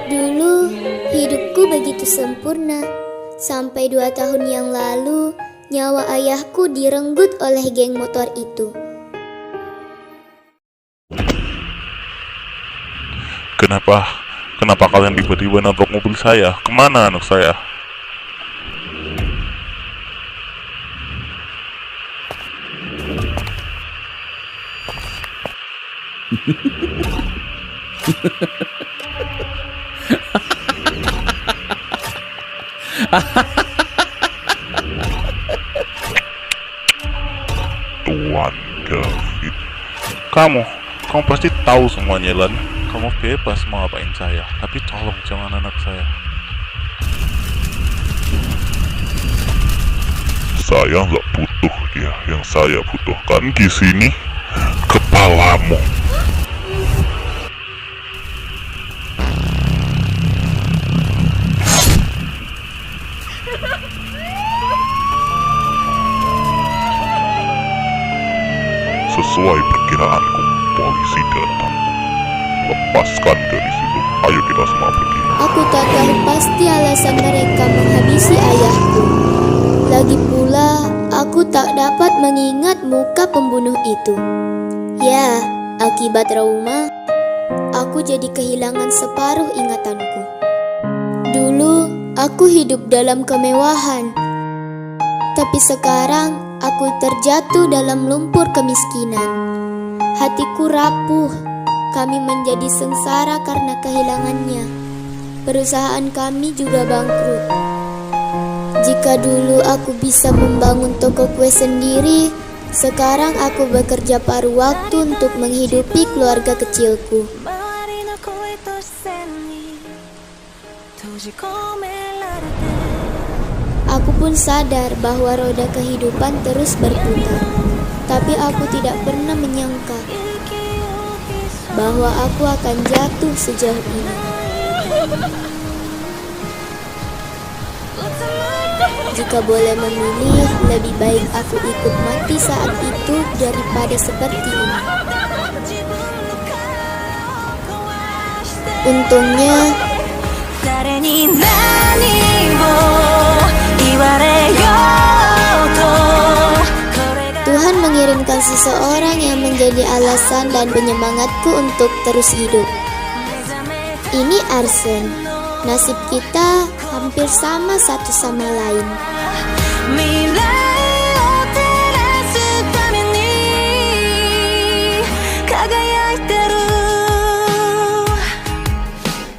Dulu, hidupku begitu sempurna. Sampai 2 tahun yang lalu, nyawa ayahku direnggut oleh geng motor itu. Kenapa kalian tiba-tiba nabrak mobil saya? Kemana anak saya? Tuan David, kamu pasti tahu semuanya, Lan. Kamu bebas mau ngapain saya, tapi tolong jangan anak saya. Saya nggak butuh dia, yang saya butuhkan di sini kepalamu. Sesuai perkiraanku, polisi datang. Lepaskan dari situ. Ayo kita semua pergi. Aku tak tahu pasti alasan mereka menghabisi ayahku. Lagi pula, aku tak dapat mengingat muka pembunuh itu. Ya, akibat trauma, aku jadi kehilangan separuh ingatanku. Dulu, aku hidup dalam kemewahan. Tapi sekarang, aku terjatuh dalam lumpur kemiskinan. Hatiku rapuh. Kami menjadi sengsara karena kehilangannya. Perusahaan kami juga bangkrut. Jika dulu aku bisa membangun toko kue sendiri, sekarang aku bekerja paruh waktu untuk menghidupi keluarga kecilku. Aku pun sadar bahwa roda kehidupan terus berputar. Tapi aku tidak pernah menyangka bahwa aku akan jatuh sejauh ini. Jika boleh memilih, lebih baik aku ikut mati saat itu daripada seperti ini. Untungnya, Tuhan mengirimkan seseorang yang menjadi alasan dan penyemangatku untuk terus hidup. Ini Arsen. Nasib kita hampir sama satu sama lain.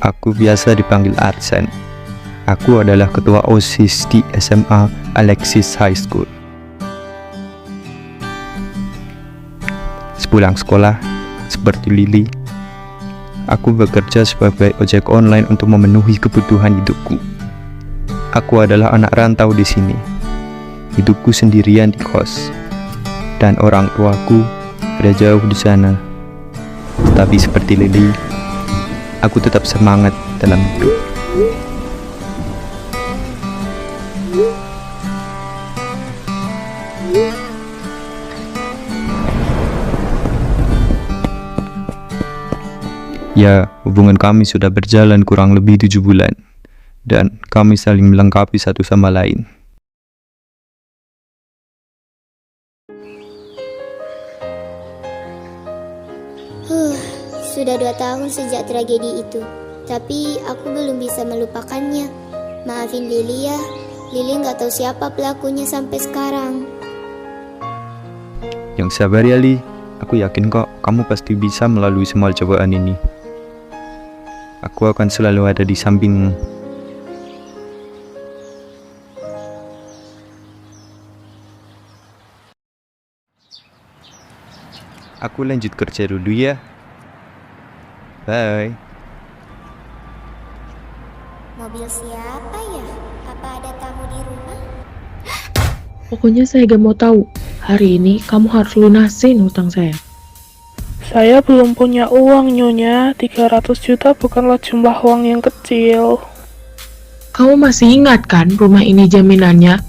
Aku biasa dipanggil Arsen. Aku adalah ketua OSIS di SMA Alexis High School. Sepulang sekolah, seperti Lily, aku bekerja sebagai ojek online untuk memenuhi kebutuhan hidupku. Aku adalah anak rantau di sini. Hidupku sendirian di kos, dan orang tuaku ada jauh di sana. Tapi seperti Lily, aku tetap semangat dalam hidup. Ya, hubungan kami sudah berjalan kurang lebih 7 bulan, dan kami saling melengkapi satu sama lain. Sudah 2 tahun sejak tragedi itu, tapi aku belum bisa melupakannya. Maafin Lily ya, Lily nggak tahu siapa pelakunya sampai sekarang. Yang sabar ya, Li. Aku yakin kok kamu pasti bisa melalui semua cobaan ini. Aku akan selalu ada di sampingmu. Aku lanjut kerja dulu ya. Bye. Mobil siapa ya? Apa ada tamu di rumah? Pokoknya saya gak mau tahu. Hari ini kamu harus lunasin hutang saya. Saya belum punya uang, Nyonya. 300 juta bukanlah jumlah uang yang kecil. Kamu masih ingat kan rumah ini jaminannya?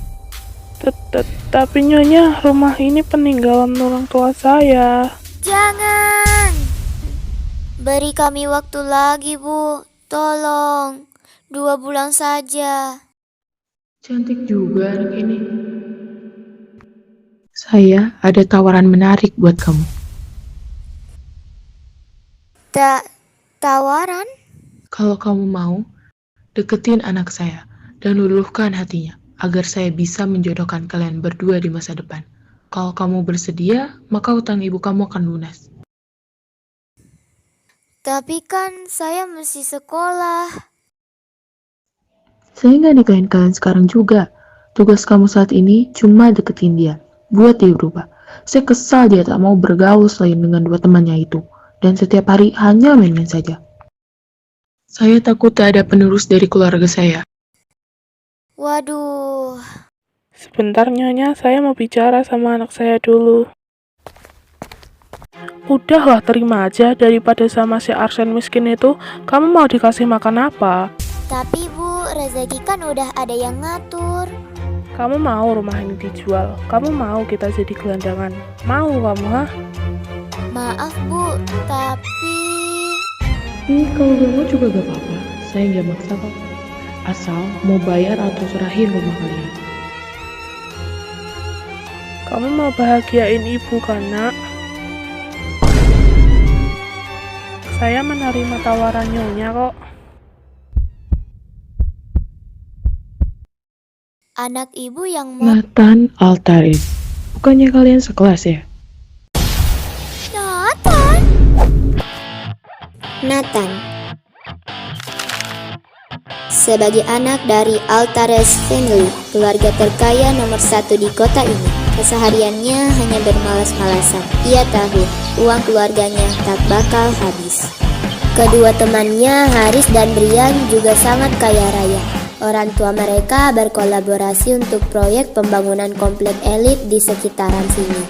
Tapi Nyonya, rumah ini peninggalan orang tua saya. Jangan! Beri kami waktu lagi, Bu. Tolong, 2 bulan saja. Cantik juga anak ini. Saya ada tawaran menarik buat kamu. Tawaran? Kalau kamu mau, deketin anak saya dan luluhkan hatinya agar saya bisa menjodohkan kalian berdua di masa depan. Kalau kamu bersedia, maka hutang ibu kamu akan lunas. Tapi kan saya mesti sekolah. Saya nggak nikahin kalian sekarang juga. Tugas kamu saat ini cuma deketin dia. Buat dia berubah. Saya kesal dia tak mau bergaul selain dengan 2 temannya itu. Dan setiap hari hanya main-main saja. Saya takut tak ada penerus dari keluarga saya. Waduh. Sebentar Nyonya, saya mau bicara sama anak saya dulu. Udahlah, terima aja. Daripada sama si Arsen miskin itu, kamu mau dikasih makan apa? Tapi Bu, rezeki kan udah ada yang ngatur. Kamu mau rumah ini dijual? Kamu mau kita jadi gelandangan? Mau kamu, ha? Maaf Bu, tapi... Kalau gak mau juga gak apa-apa. Saya gak maksa kok. Asal mau bayar atau serahin rumah kalian. Kamu mau bahagiain ibu kan, Nak? Saya menerima tawaran Nyonya kok. Anak ibu yang mau... Nathan Altaris. Bukannya kalian sekelas ya? Nathan. Sebagai anak dari Altares Family, keluarga terkaya nomor 1 di kota ini, kesehariannya hanya bermalas-malasan. Ia tahu uang keluarganya tak bakal habis. Kedua temannya, Haris dan Brian, juga sangat kaya raya. Orang tua mereka berkolaborasi untuk proyek pembangunan komplek elit di sekitaran sini.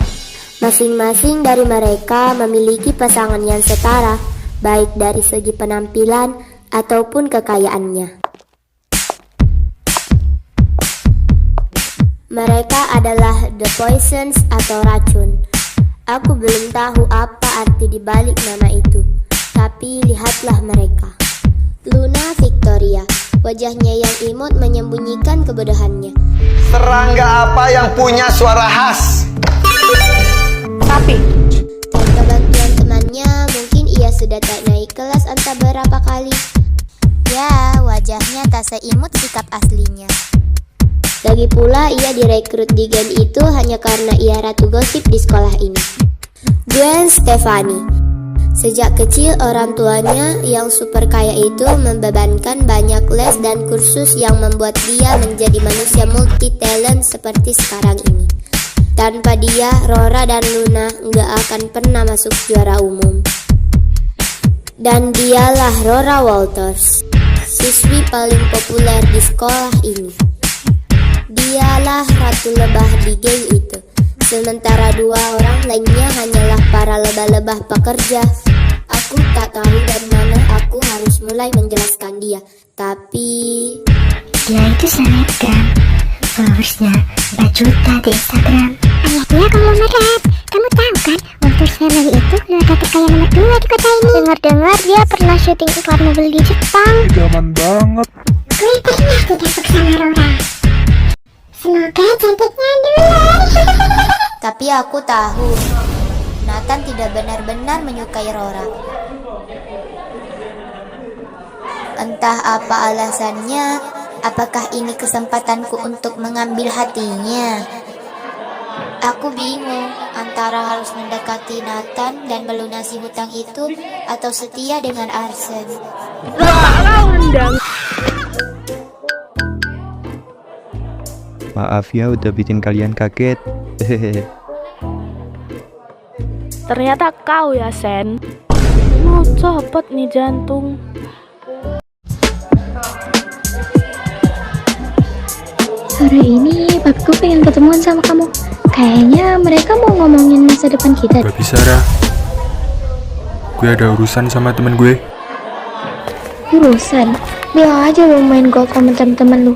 Masing-masing dari mereka memiliki pasangan yang setara, baik dari segi penampilan ataupun kekayaannya. Mereka adalah The Poisons atau racun. Aku belum tahu apa arti dibalik nama itu, tapi lihatlah mereka. Luna Victoria, wajahnya yang imut menyembunyikan kebodohannya. Serangga apa yang punya suara khas? Tapi, Tanpa bantuan temannya, mungkin ia sudah tak naik kelas entah berapa kali. Ya, wajahnya tak seimut sikap aslinya. Lagi pula ia direkrut di geng itu hanya karena ia ratu gosip di sekolah ini. Gwen Stefani. Sejak kecil orang tuanya yang super kaya itu membebankan banyak les dan kursus yang membuat dia menjadi manusia multi talent seperti sekarang ini. Tanpa dia, Rora dan Luna nggak akan pernah masuk juara umum. Dan dialah Rora Walters, siswi paling populer di sekolah ini. Dialah ratu lebah di geng itu. Sementara 2 orang lainnya hanyalah para lebah-lebah pekerja. Aku tak tahu dari mana aku harus mulai menjelaskan dia. Tapi... dia itu selebgram. Followersnya 4 juta di Instagram. Ayahnya konglomerat. Kamu tahu kan, Walters Family itu keluarga terkaya nomor 2 di kota ini. Dengar-dengar dia pernah syuting iklan mobil di Jepang. Zaman banget. Gue pernah didapuk sama Rora. Semoga cantiknya dulu. Tapi aku tahu Nathan tidak benar-benar menyukai Rora. Entah apa alasannya, apakah ini kesempatanku untuk mengambil hatinya? Aku bingung antara harus mendekati Nathan dan melunasi hutang itu atau setia dengan Arsen. Maaf ya udah bikin kalian kaget. Hehehe. ternyata kau ya, Sen. Mau copot nih jantung. Sore ini papiku pengen ketemuan sama kamu. Kayaknya mereka mau ngomongin masa depan kita. Gak bisa, Ra. Gue ada urusan sama temen gue. Urusan? Bilang aja lu main golf sama temen-temen lu.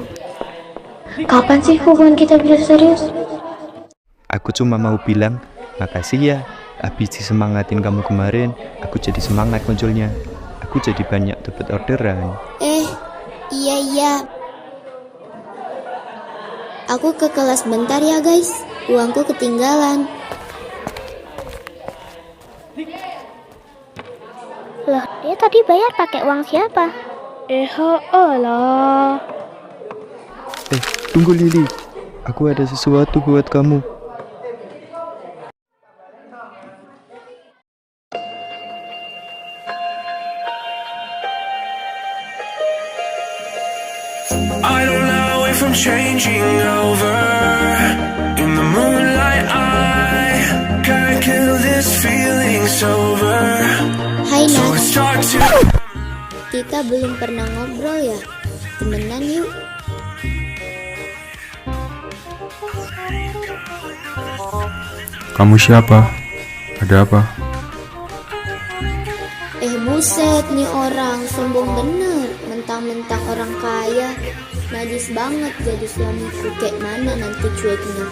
Kapan sih hubungan kita bisa serius? Aku cuma mau bilang makasih ya Habis disemangatin kamu kemarin, aku jadi semangat munculnya. Aku jadi banyak dapat orderan. Iya. Aku ke kelas bentar ya guys, uangku ketinggalan. Loh, dia tadi bayar pakai uang siapa? Allah. Tunggu Lili, aku ada sesuatu buat kamu. I don't know if I'm changing over. In the moonlight I can't kill this feeling sober. Hai So I Nat, start to kita belum pernah ngobrol ya. Temenan yuk. Kamu siapa? Ada apa? Buset nih orang, sombong bener. Mentang-mentang orang kaya, najis banget jadi suamiku. Kayak mana nanti cueknya?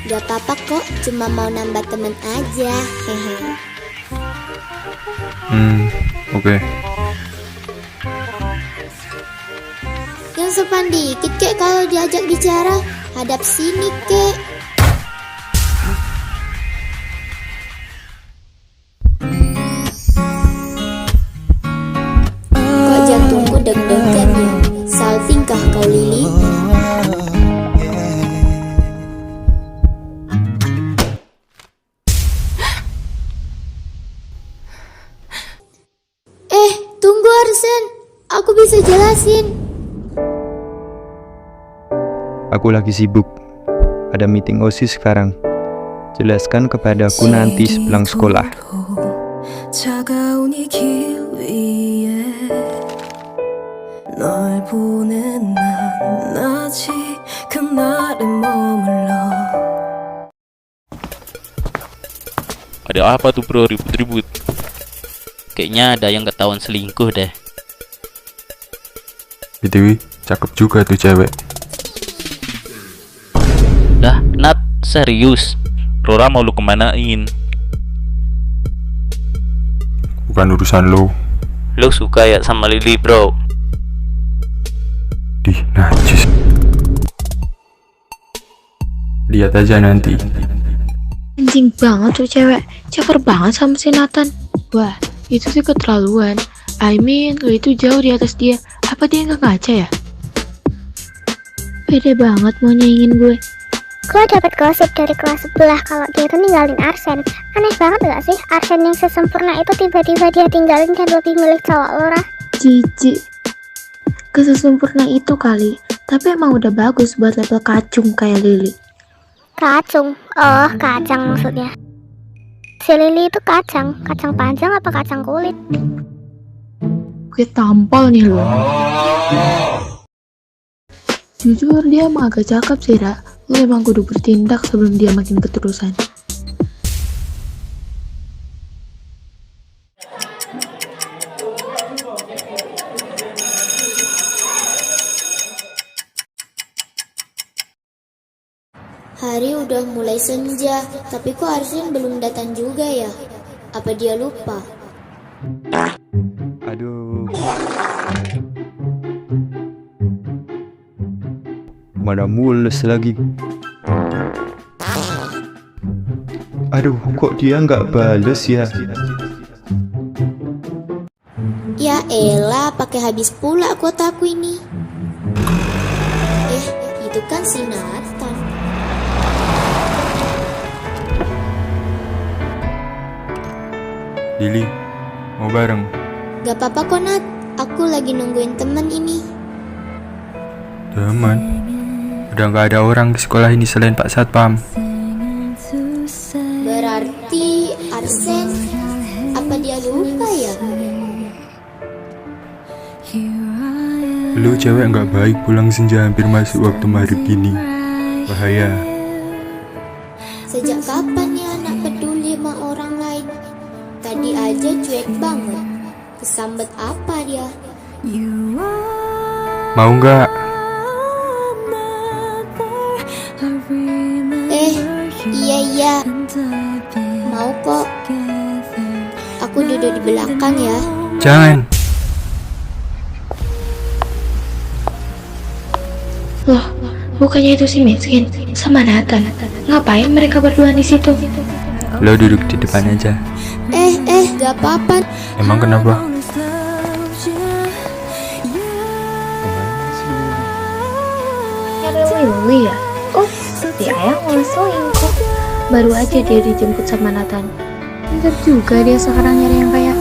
Gak apa-apa kok, cuma mau nambah temen aja. Hehe. Oke. Yang sopan dikit kek kalau diajak bicara. Hadap sini kek. Kok jantungku deg-degan ya? Salting kah kau Lili? Tunggu Arsen, aku bisa jelasin. Aku lagi sibuk. Ada meeting OSIS sekarang. Jelaskan kepadaku nanti sepulang sekolah. 차가운 이 길 위에 널 보낸 난 아직 그날에 머물러. Ada apa tuh bro, ribut-ribut? Kayaknya ada yang ketahuan selingkuh deh. BTW, cakep juga tuh cewek. Dah, Nat, serius? Rora mau lu kemanain? Bukan urusan lo. Lo suka ya sama Lili bro? Dih, najis. Lihat aja nanti. Anjing banget tuh cewek, caper banget sama si Nathan. Wah, itu sih keterlaluan. I mean, lo itu jauh di atas dia. Apa dia nggak ngaca ya? Pede banget mau nyaingin gue. Gue dapet gosip dari kelas sebelah kalau dia tuh ninggalin Arsen. Aneh banget gak sih? Arsen yang sesempurna itu tiba-tiba dia tinggalin dan lebih milih cowok Lora. Jijik. Kesesempurna itu kali. Tapi emang udah bagus buat level kacung kayak Lili. Kacung? Oh, kacang maksudnya. Si Lili itu kacang. Kacang panjang apa kacang kulit? Gue tampol nih lo. Jujur dia emang agak cakep sih Ra. Lo emang kudu bertindak sebelum dia makin keterusan. Hari udah mulai senja, tapi kok Arsen belum datang juga ya? Apa dia lupa? Aduh. Mana mules lagi. Aduh, kok dia nggak bales ya? Ya elah, pakai habis pula kuotaku ini. Itu kan si Nathan. Lili, mau bareng? Gak apa-apa kok Nat, aku lagi nungguin temen ini. Teman? Udah nggak ada orang di sekolah ini selain Pak Satpam. Berarti Arsen, apa dia lupa ya? Lu cewek nggak baik pulang senja hampir masuk waktu maghrib gini. Bahaya. Sejak kapan ya anak peduli sama orang lain? Tadi aja cuek banget. Kesambet apa dia? Mau nggak? Iya, Mau kok. Aku duduk di belakang ya. Jangan. Loh, bukannya itu si miskin sama Nathan? Ngapain mereka berdua di situ? Lo duduk di depan aja. Gak apa-apa. Emang kenapa? Ada Willy ya? Oh, si ayah malah selingkuh. Baru aja dia dijemput sama Nathan. Pintar juga dia sekarang nyari yang kayak.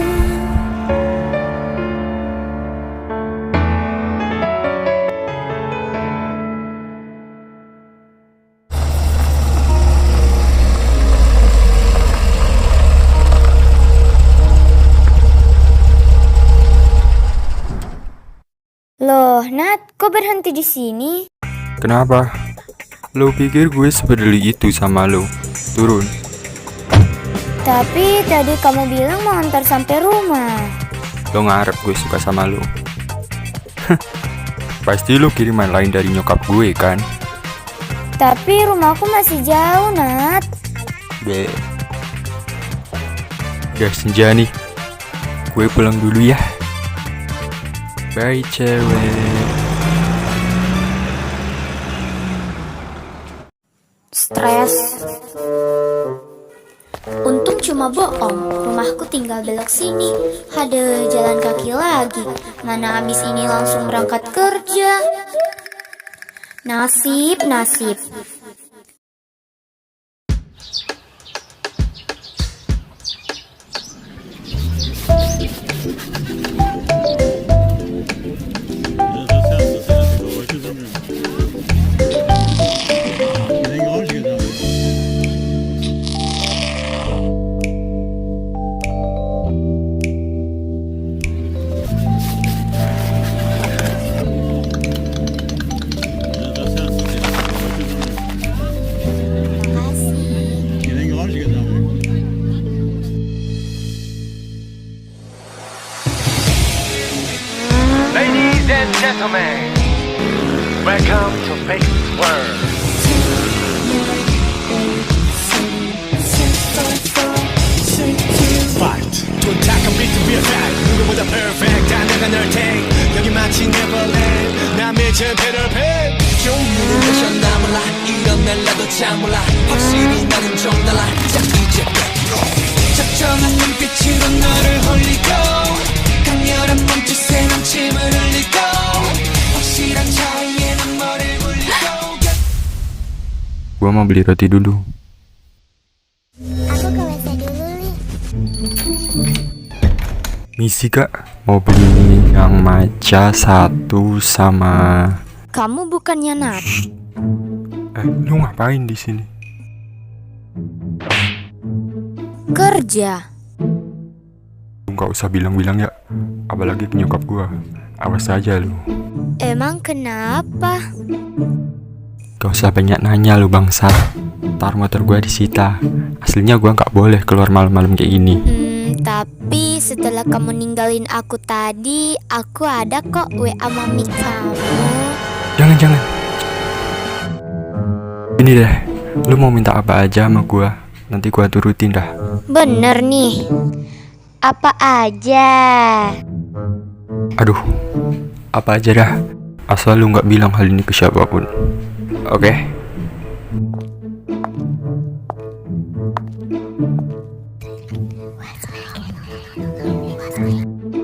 Loh, Nat, kok berhenti di sini? Kenapa? Lo pikir gue sepeduli itu sama lo? Turun. Tapi tadi kamu bilang mau antar sampai rumah. Lo ngarep gue suka sama lo? Pasti lo kiriman lain dari nyokap gue kan? Tapi rumahku masih jauh, Nat. Be. Udah senja nih. Gue pulang dulu ya. Bye cewek. Stres. Untung cuma bohong. Rumahku tinggal belok sini. Ada jalan kaki lagi. Mana habis ini langsung berangkat kerja. Nasib. Ladies and gentlemen, welcome to Fake's World. Fight to attack a beat to be attacked. 누구보다 perfect 다 내가 널 take. 여기 마치 Neverland. 나 미친 Peter Pan. 종류는 몇이었나 몰라. 이런 날 나도 잘 몰라. 확실히 나는 좀 달라. 자 이제 적정한 눈빛으로 너를 홀리고 강렬한 몸짓에 남침을 흘리고 확실한 차이에는 머리를 굴리고. Gua mau beli roti dulu. Aku ke WC dulu nih. Misi kak, mau beli yang matcha satu sama. Kamu bukannya Nat? Lu ngapain di sini? Kerja. Gak usah bilang-bilang ya, apalagi ke nyokap gua. Awas aja lu. Emang kenapa? Gak usah banyak nanya lu bangsa. Ntar motor gua disita. Aslinya gua gak boleh keluar malam-malam kayak gini. Tapi setelah kamu ninggalin aku tadi, aku ada kok WA mami kamu. Jangan. Ini deh, lu mau minta apa aja sama gua, nanti gua turutin dah. Bener nih. Apa aja? Aduh, apa aja dah. Asal lu gak bilang hal ini ke siapapun. Oke?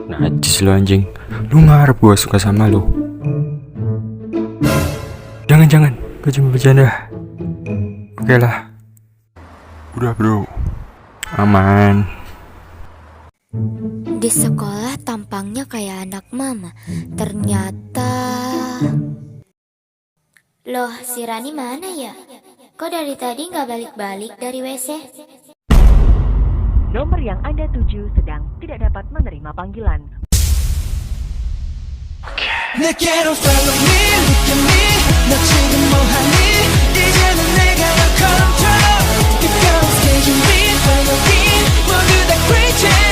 Najis lu anjing. Lu ngarep gua suka sama lu. Jangan. Gua cuma bercanda. Oke lah. Udah bro. Aman. Di sekolah tampangnya kayak anak mama. Ternyata... Loh, si Rani mana ya? Kok dari tadi nggak balik-balik dari WC? Nomor yang Anda tuju sedang tidak dapat menerima panggilan. 내게로 follow me, look at me. 너 지금 뭐하니? 이제는 내가 널 control. 뜨거운 스테이지 위, follow me. 모두 다 crazy.